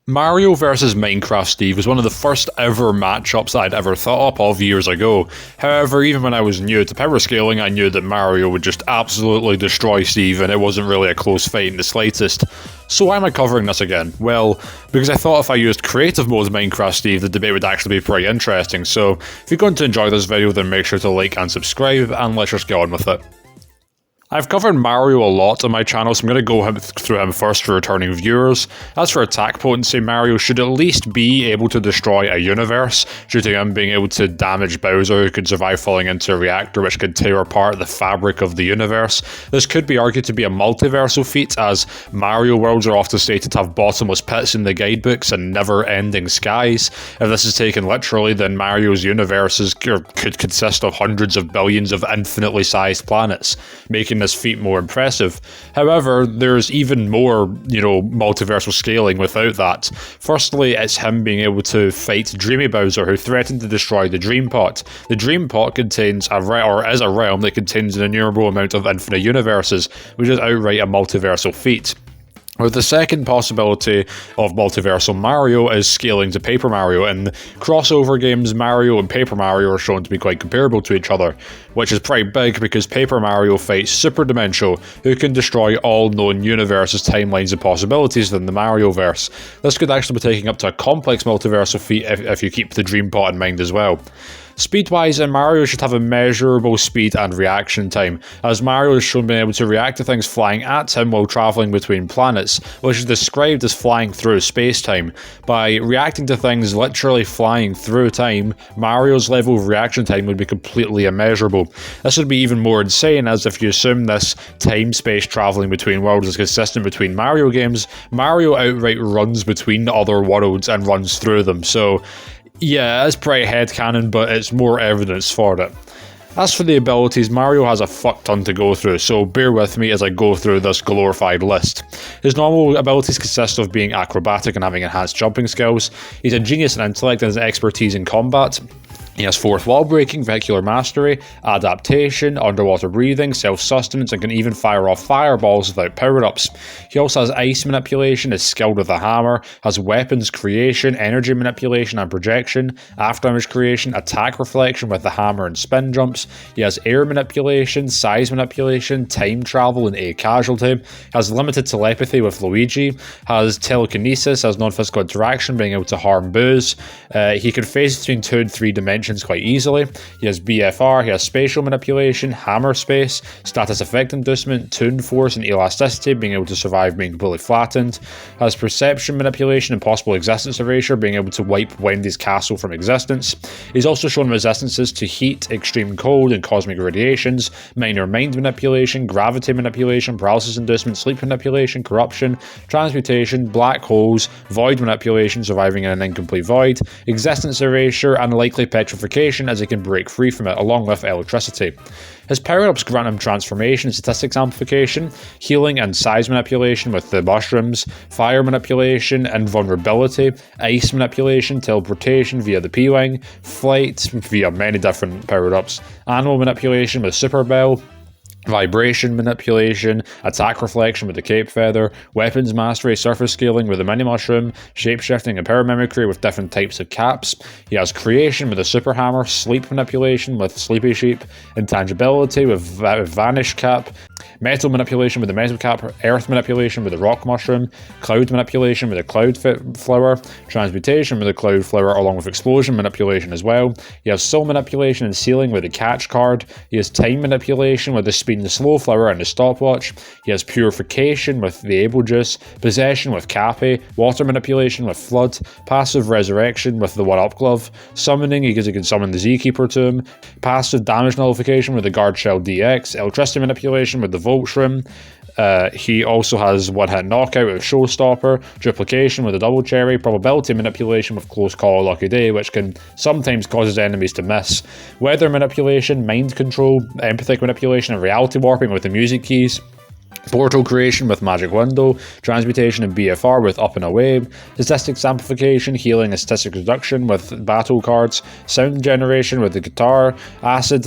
Mario vs Minecraft Steve was one of the first ever matchups I'd ever thought up of years ago. However, even when I was new to power scaling, I knew that Mario would just absolutely destroy Steve, and it wasn't really a close fight in the slightest. So why am I covering this again? Well, because I thought if I used creative mode Minecraft Steve, the debate would actually be pretty interesting. So if you're going to enjoy this video, then make sure to like and subscribe, and let's just get on with it. I've covered Mario a lot on my channel, so I'm going to go through him first for returning viewers. As for attack potency, Mario should at least be able to destroy a universe, due to him being able to damage Bowser, who could survive falling into a reactor which could tear apart the fabric of the universe. This could be argued to be a multiversal feat, as Mario worlds are often stated to have bottomless pits in the guidebooks and never-ending skies. If this is taken literally, then Mario's universes could consist of hundreds of billions of infinitely sized planets, making this feat more impressive. However, there's even more, multiversal scaling without that. Firstly, it's him being able to fight Dreamy Bowser, who threatened to destroy the Dream Pot. The Dream Pot contains is a realm that contains an innumerable amount of infinite universes, which is outright a multiversal feat. Well, the second possibility of multiversal Mario is scaling to Paper Mario. In crossover games, Mario and Paper Mario are shown to be quite comparable to each other, which is pretty big because Paper Mario fights Super Dimensional, who can destroy all known universes, timelines, and possibilities within the Marioverse. This could actually be taking up to a complex multiversal feat if you keep the Dream Pot in mind as well. Speed-wise, Mario should have a measurable speed and reaction time, as Mario is shown being able to react to things flying at him while travelling between planets, which is described as flying through space-time. By reacting to things literally flying through time, Mario's level of reaction time would be completely immeasurable. This would be even more insane, as if you assume this time-space travelling between worlds is consistent between Mario games, Mario outright runs between other worlds and runs through them, so yeah, it's pretty headcanon, but it's more evidence for it. As for the abilities, Mario has a fuck ton to go through, so bear with me as I go through this glorified list. His normal abilities consist of being acrobatic and having enhanced jumping skills. He's a genius in intellect and has expertise in combat. He has fourth wall breaking, vehicular mastery, adaptation, underwater breathing, self-sustenance, and can even fire off fireballs without power-ups. He also has ice manipulation, is skilled with a hammer, has weapons creation, energy manipulation and projection, after-damage creation, attack reflection with the hammer and spin jumps. He has air manipulation, size manipulation, time travel, and a casualty. Has limited telepathy with Luigi, has telekinesis, has non-physical interaction, being able to harm boos. He can phase between 2 and 3 dimensions quite easily. He has BFR, he has spatial manipulation, hammer space, status effect inducement, toon force, and elasticity, being able to survive being completely flattened. Has perception manipulation and possible existence erasure, being able to wipe Wendy's castle from existence. He's also shown resistances to heat, extreme cold, and cosmic radiations, minor mind manipulation, gravity manipulation, paralysis inducement, sleep manipulation, corruption, transmutation, black holes, void manipulation, surviving in an incomplete void, existence erasure, and likely petrification, as it can break free from it, along with electricity. His power-ups grant him transformation, statistics amplification, healing and size manipulation with the mushrooms, fire manipulation, invulnerability, ice manipulation, teleportation via the P-Wing, flight via many different power-ups, animal manipulation with Super Bell, vibration manipulation, attack reflection with the cape feather, weapons mastery, surface scaling with the mini mushroom, shapeshifting and power mimicry with different types of caps. He has creation with a super hammer, sleep manipulation with sleepy sheep, intangibility with vanish cap, metal manipulation with the metal cap, earth manipulation with the rock mushroom, cloud manipulation with the cloud flower, transmutation with the cloud flower, along with explosion manipulation as well. He has soul manipulation and sealing with the catch card. He has time manipulation with the speed and the slow flower and the stopwatch. He has purification with the able juice, possession with Cappy, water manipulation with flood, passive resurrection with the one-up glove, summoning because he can summon the Z-Keeper to him, passive damage nullification with the guard shell DX, electricity manipulation with the Volt Shroom. He also has one-hit knockout with Showstopper, duplication with the double cherry, probability manipulation with close call or lucky day, which can sometimes cause his enemies to miss, weather manipulation, mind control, empathic manipulation, and reality warping with the music keys. Portal creation with magic window, transmutation and BFR with up and away, statistics amplification, healing and statistics reduction with battle cards, sound generation with the guitar, acid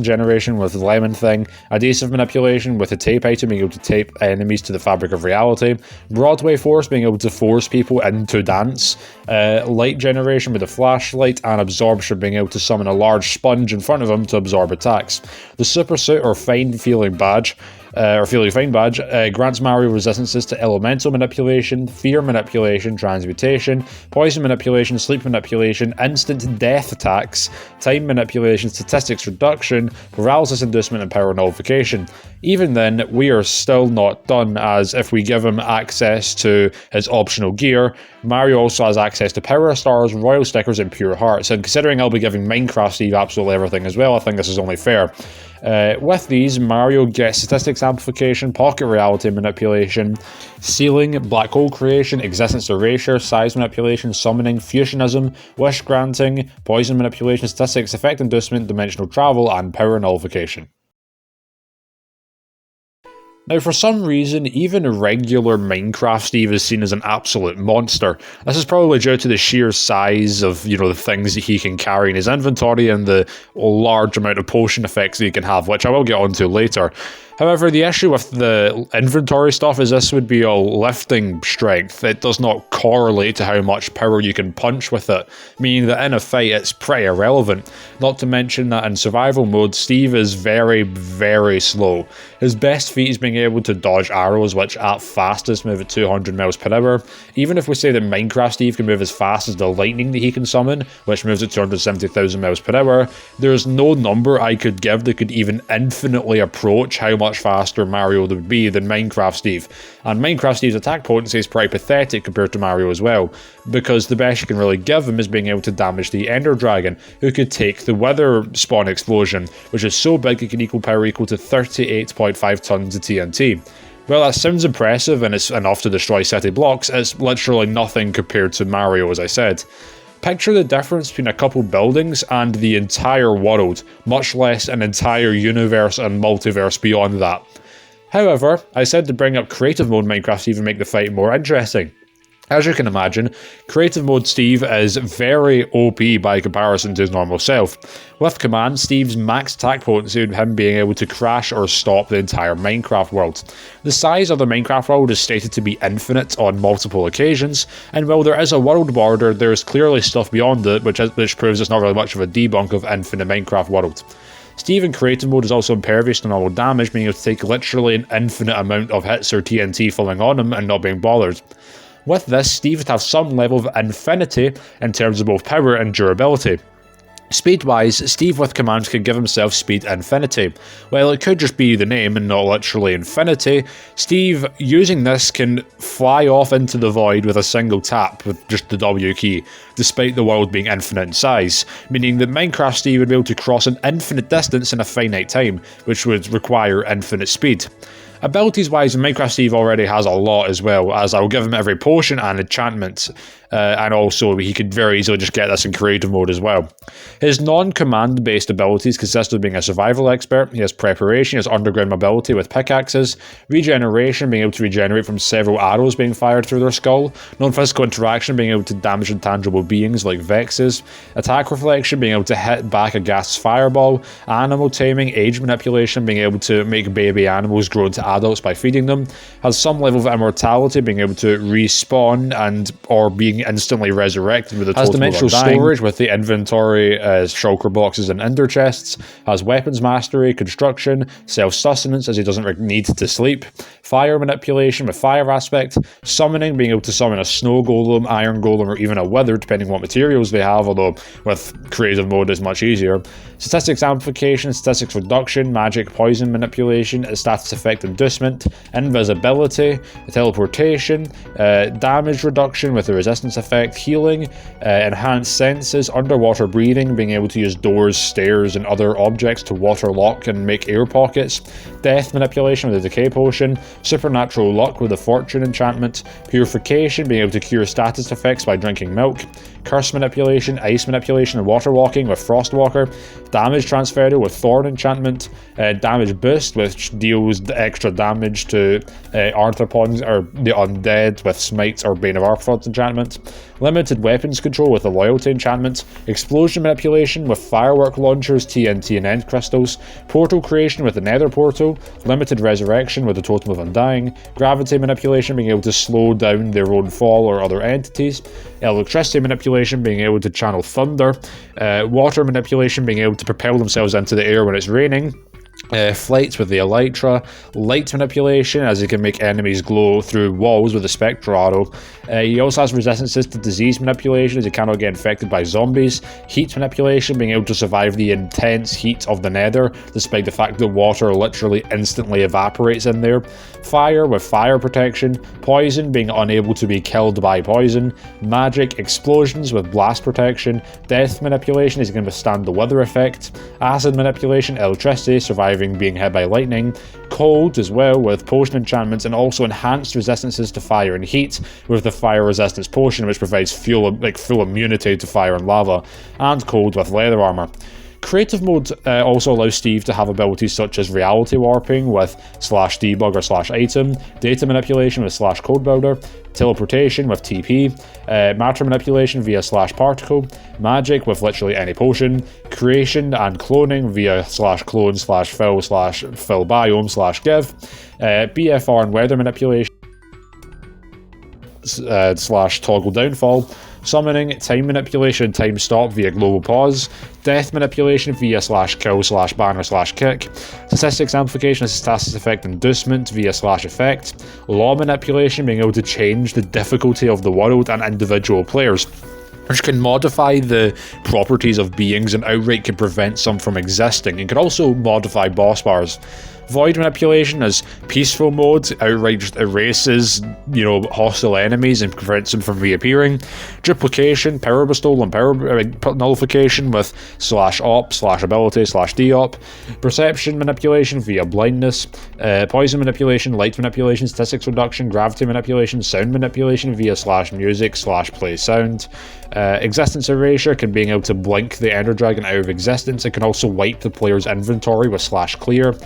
generation with the lemon thing, adhesive manipulation with the tape item being able to tape enemies to the fabric of reality, Broadway force being able to force people into dance, light generation with a flashlight, and absorption being able to summon a large sponge in front of him to absorb attacks. The super suit or fine feeling badge grants Mario resistances to elemental manipulation, fear manipulation, transmutation, poison manipulation, sleep manipulation, instant death attacks, time manipulation, statistics reduction, paralysis inducement, and power nullification. Even then, we are still not done, as if we give him access to his optional gear, Mario also has access to Power Stars, Royal Stickers, and Pure Hearts, and considering I'll be giving Minecraft Steve absolutely everything as well, I think this is only fair. With these, Mario gets statistics amplification, pocket reality manipulation, sealing, black hole creation, existence erasure, size manipulation, summoning, fusionism, wish granting, poison manipulation, statistics effect inducement, dimensional travel, and power nullification. Now, for some reason, even regular Minecraft Steve is seen as an absolute monster. This is probably due to the sheer size of, the things that he can carry in his inventory and the large amount of potion effects that he can have, which I will get onto later. However, the issue with the inventory stuff is this would be all lifting strength. It does not correlate to how much power you can punch with it, meaning that in a fight it's pretty irrelevant. Not to mention that in survival mode, Steve is very, very slow. His best feat is being able to dodge arrows, which at fastest move at 200 miles per hour. Even if we say that Minecraft Steve can move as fast as the lightning that he can summon, which moves at 270,000 miles per hour, there's no number I could give that could even infinitely approach how much faster Mario would be than Minecraft Steve. And Minecraft Steve's attack potency is pretty pathetic compared to Mario as well, because the best you can really give him is being able to damage the Ender Dragon, who could take the Wither Spawn explosion, which is so big it can equal power equal to 38.5 tons of TNT. Well, that sounds impressive and it's enough to destroy city blocks. It's literally nothing compared to Mario, as I said. Picture the difference between a couple buildings and the entire world, much less an entire universe and multiverse beyond that. However, I said to bring up creative mode Minecraft Steve and make the fight more interesting. As you can imagine, creative mode Steve is very OP by comparison to his normal self. With command, Steve's max attack potency and him being able to crash or stop the entire Minecraft world. The size of the Minecraft world is stated to be infinite on multiple occasions, and while there is a world border, there is clearly stuff beyond it, which proves it's not really much of a debunk of infinite Minecraft world. Steve in creative mode is also impervious to normal damage, being able to take literally an infinite amount of hits or TNT falling on him and not being bothered. With this, Steve would have some level of infinity in terms of both power and durability. Speed-wise, Steve with commands can give himself speed infinity. While it could just be the name and not literally infinity, Steve using this can fly off into the void with a single tap with just the W key, despite the world being infinite in size, meaning that Minecraft Steve would be able to cross an infinite distance in a finite time, which would require infinite speed. Abilities wise, Minecraft Steve already has a lot as well, as I'll give him every potion and enchantment, and also he could very easily just get this in creative mode as well. His non-command based abilities consist of being a survival expert, he has preparation, he has underground mobility with pickaxes, regeneration, being able to regenerate from several arrows being fired through their skull, non-physical interaction, being able to damage intangible beings like Vexes, attack reflection, being able to hit back a gas fireball, animal taming, age manipulation, being able to make baby animals grow into adults by feeding them, has some level of immortality, being able to respawn or being instantly resurrected with a total of dimensional storage with the inventory as shulker boxes and ender chests, has weapons mastery, construction, self-sustenance as he doesn't need to sleep, fire manipulation with fire aspect, summoning, being able to summon a snow golem, iron golem, or even a wither depending what materials they have, although with creative mode it's much easier, statistics amplification, statistics reduction, magic, poison manipulation, status effect inducement, invisibility, teleportation, damage reduction with the resistance effect, healing, enhanced senses, underwater breathing, being able to use doors, stairs, and other objects to waterlock and make air pockets, death manipulation with a decay potion, supernatural luck with a fortune enchantment, purification, being able to cure status effects by drinking milk, curse manipulation, ice manipulation, and water walking with Frostwalker, damage transfer with Thorn enchantment, damage boost, which deals extra damage to arthropods or the undead with Smite or Bane of Arthropods enchantment, limited weapons control with the Loyalty enchantment, explosion manipulation with firework launchers, TNT and end crystals, portal creation with the Nether portal, limited resurrection with the Totem of Undying, gravity manipulation being able to slow down their own fall or other entities, electricity manipulation being able to channel thunder, water manipulation being able to propel themselves into the air when it's raining, flight with the Elytra, light manipulation as he can make enemies glow through walls with the Spectral Arrow. He also has resistances to disease manipulation as he cannot get infected by zombies, heat manipulation being able to survive the intense heat of the Nether despite the fact that water literally instantly evaporates in there, fire with fire protection, poison being unable to be killed by poison, magic, explosions with blast protection, death manipulation as he can withstand the weather effect, acid manipulation, electricity, surviving being hit by lightning, cold as well with potion enchantments, and also enhanced resistances to fire and heat with the fire resistance potion which provides full immunity to fire and lava, and cold with leather armor. Creative mode also allows Steve to have abilities such as reality warping with /debug or /item, data manipulation with /codebuilder, teleportation with TP, matter manipulation via /particle, magic with literally any potion, creation and cloning via /clone /fill biome /give, BFR and weather manipulation /toggle downfall, summoning, time manipulation, time stop via global pause, death manipulation via /kill /banner /kick, statistics amplification as status effect inducement via /effect, law manipulation being able to change the difficulty of the world and individual players, which can modify the properties of beings and outright can prevent some from existing, and can also modify boss bars. Void manipulation as peaceful mode outright just erases, hostile enemies and prevents them from reappearing. Duplication, power bestowal, and power nullification with /op /ability /deop. Perception manipulation via blindness. Poison manipulation, light manipulation, statistics reduction, gravity manipulation, sound manipulation via /music /play sound. Existence erasure can being able to blink the Ender Dragon out of existence. It can also wipe the player's inventory with /clear.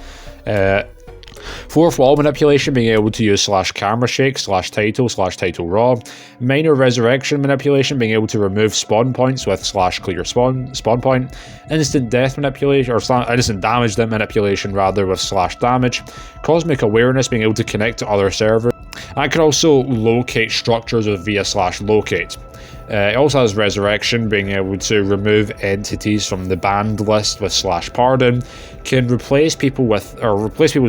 Fourth wall manipulation being able to use /camera shake /title raw. Minor resurrection manipulation being able to remove spawn points with /clear spawn point. Instant death manipulation or instant damage manipulation rather with /damage. Cosmic awareness being able to connect to other servers. I can also locate structures with via /locate. It also has resurrection, being able to remove entities from the banned list with /pardon, can replace people's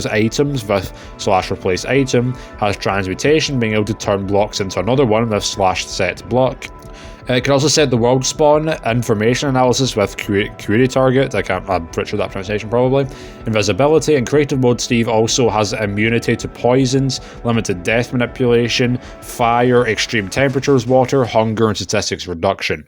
items with /replace item, has transmutation, being able to turn blocks into another one with /set block. It can also set the world spawn, information analysis with query target, I'm pretty sure that pronunciation probably, invisibility, and creative mode Steve also has immunity to poisons, limited death manipulation, fire, extreme temperatures, water, hunger, and statistics reduction.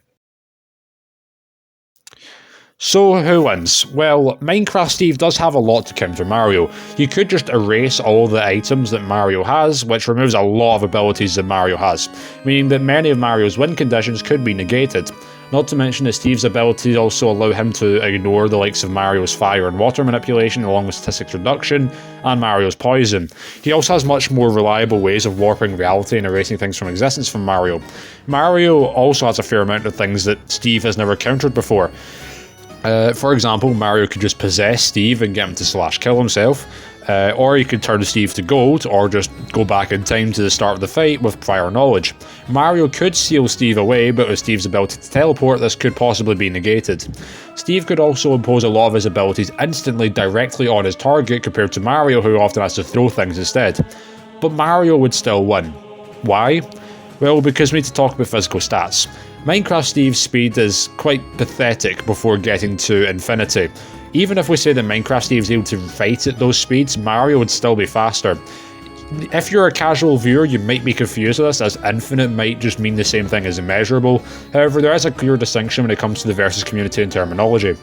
So who wins? Well, Minecraft Steve does have a lot to counter Mario. You could just erase all the items that Mario has, which removes a lot of abilities that Mario has, meaning that many of Mario's win conditions could be negated. Not to mention that Steve's abilities also allow him to ignore the likes of Mario's fire and water manipulation along with statistics reduction, and Mario's poison. He also has much more reliable ways of warping reality and erasing things from existence from Mario. Mario also has a fair amount of things that Steve has never countered before. For example, Mario could just possess Steve and get him to kill himself, or he could turn Steve to gold, or just go back in time to the start of the fight with prior knowledge. Mario could seal Steve away, but with Steve's ability to teleport, this could possibly be negated. Steve could also impose a lot of his abilities instantly directly on his target compared to Mario, who often has to throw things instead. But Mario would still win. Why? Well, because we need to talk about physical stats. Minecraft Steve's speed is quite pathetic before getting to infinity. Even if we say that Minecraft Steve is able to fight at those speeds, Mario would still be faster. If you're a casual viewer, you might be confused with this, as infinite might just mean the same thing as immeasurable. However, there is a clear distinction when it comes to the versus community and terminology.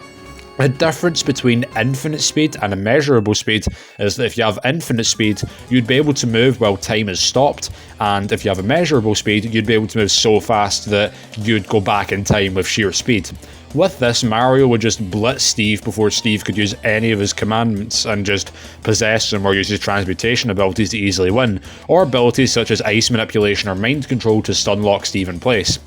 The difference between infinite speed and immeasurable speed is that if you have infinite speed, you'd be able to move while time is stopped, and if you have immeasurable speed, you'd be able to move so fast that you'd go back in time with sheer speed. With this, Mario would just blitz Steve before Steve could use any of his commandments and just possess him or use his transmutation abilities to easily win, or abilities such as ice manipulation or mind control to stun lock Steve in place.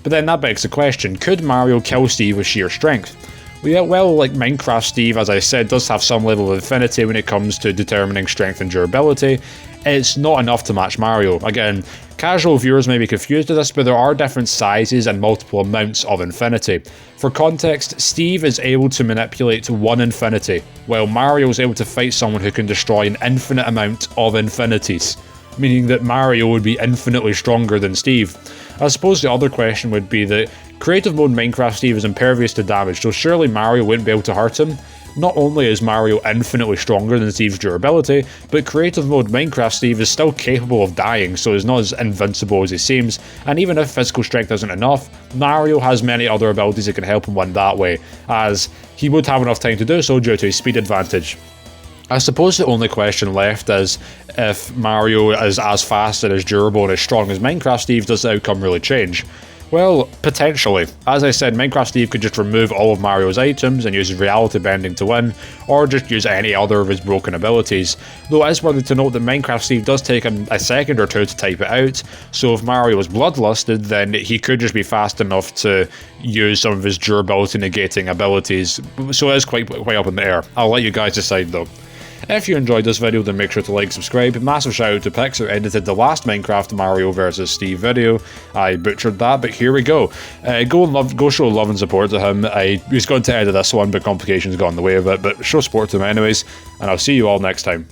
But then that begs the question, could Mario kill Steve with sheer strength? Well, like Minecraft Steve, as I said, does have some level of affinity when it comes to determining strength and durability. It's not enough to match Mario. Again, casual viewers may be confused with this, but there are different sizes and multiple amounts of infinity. For context, Steve is able to manipulate one infinity, while Mario is able to fight someone who can destroy an infinite amount of infinities, meaning that Mario would be infinitely stronger than Steve. I suppose the other question would be that creative mode Minecraft Steve is impervious to damage, so surely Mario wouldn't be able to hurt him. Not only is Mario infinitely stronger than Steve's durability, but creative mode Minecraft Steve is still capable of dying, so he's not as invincible as he seems, and even if physical strength isn't enough, Mario has many other abilities that can help him win that way, as he would have enough time to do so due to his speed advantage. I suppose the only question left is if Mario is as fast and as durable and as strong as Minecraft Steve, does the outcome really change? Well, potentially. As I said, Minecraft Steve could just remove all of Mario's items and use reality bending to win, or just use any other of his broken abilities. Though it is worthy to note that Minecraft Steve does take him a second or two to type it out, so if Mario is bloodlusted, then he could just be fast enough to use some of his durability negating abilities, so it is quite up in the air. I'll let you guys decide though. If you enjoyed this video, then make sure to like, subscribe. Massive shout out to Pix, who edited the last Minecraft Mario vs Steve video. I butchered that, but here we go. Go show love and support to him. He was going to edit this one, but complications got in the way of it. But show support to him anyways, and I'll see you all next time.